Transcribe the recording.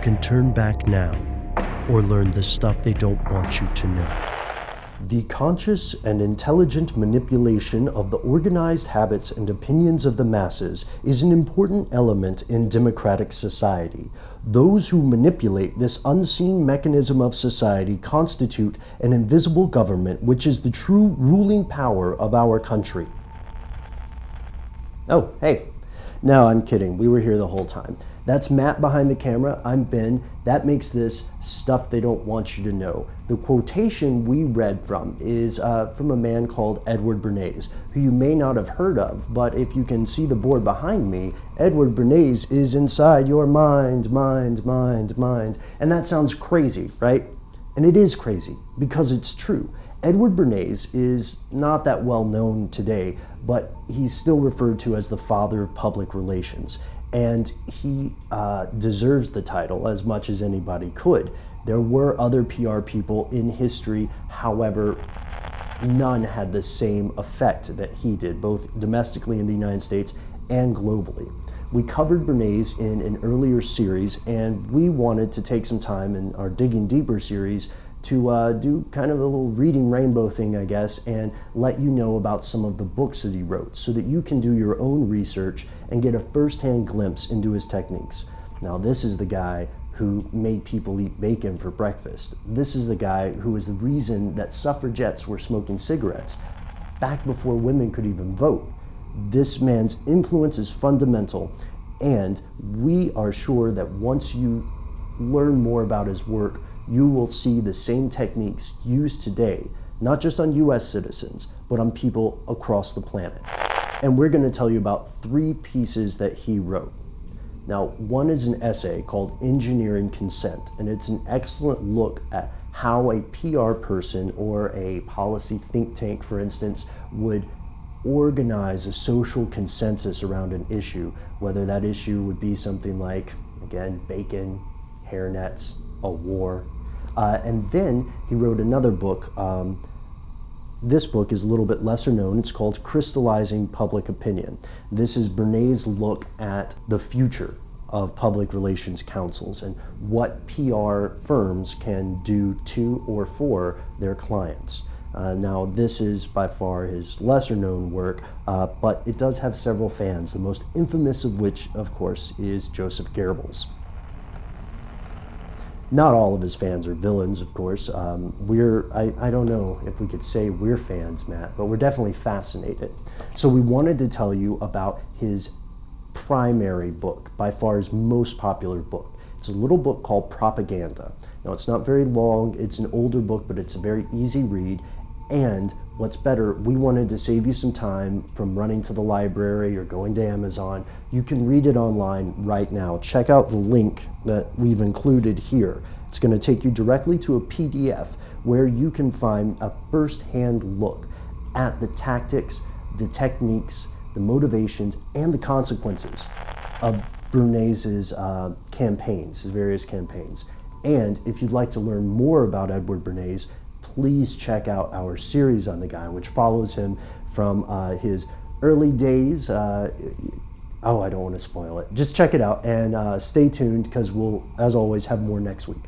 can turn back now or learn the stuff they don't want you to know. The conscious and intelligent manipulation of the organized habits and opinions of the masses is an important element in democratic society. Those who manipulate this unseen mechanism of society constitute an invisible government, which is the true ruling power of our country. Oh, hey. No, I'm kidding. We were here the whole time. That's Matt behind the camera. I'm Ben. That makes this Stuff They Don't Want You to Know. The quotation we read from is from a man called Edward Bernays, who you may not have heard of, but if you can see the board behind me, Edward Bernays is inside your mind. And that sounds crazy, right? And it is crazy because it's true. Edward Bernays is not that well known today, but he's still referred to as the father of public relations. And he deserves the title as much as anybody could. There were other PR people in history, however, none had the same effect that he did, both domestically in the United States and globally. We covered Bernays in an earlier series, and we wanted to take some time in our Digging Deeper series to do kind of a little reading rainbow thing, I guess, and let you know about some of the books that he wrote so that you can do your own research and get a first-hand glimpse into his techniques. Now, this is the guy who made people eat bacon for breakfast. This is the guy who was the reason that suffragettes were smoking cigarettes back before women could even vote. This man's influence is fundamental, and we are sure that once you learn more about his work, you will see the same techniques used today, not just on US citizens, but on people across the planet. And we're going to tell you about 3 pieces that he wrote. Now, one is an essay called Engineering Consent, and it's an excellent look at how a PR person or a policy think tank, for instance, would organize a social consensus around an issue, whether that issue would be something like, again, bacon, hairnets, a war. And then he wrote another book. This book is a little bit lesser known. It's called Crystallizing Public Opinion. This is Bernays' look at the future of public relations councils and what PR firms can do to or for their clients. Now, this is by far his lesser known work, but it does have several fans, the most infamous of which, of course, is Joseph Goebbels. Not all of his fans are villains, of course. I don't know if we could say we're fans, Matt, but we're definitely fascinated. So we wanted to tell you about his primary book, by far his most popular book. It's a little book called Propaganda. Now, it's not very long. It's an older book, but it's a very easy read. And what's better, we wanted to save you some time from running to the library or going to Amazon. You can read it online right now. Check out the link that we've included here. It's going to take you directly to a PDF where you can find a first-hand look at the tactics, the techniques, the motivations, and the consequences of Bernays' campaigns, his various campaigns. And if you'd like to learn more about Edward Bernays, please check out our series on the guy, which follows him from his early days. I don't want to spoil it. Just check it out and stay tuned because we'll, as always, have more next week.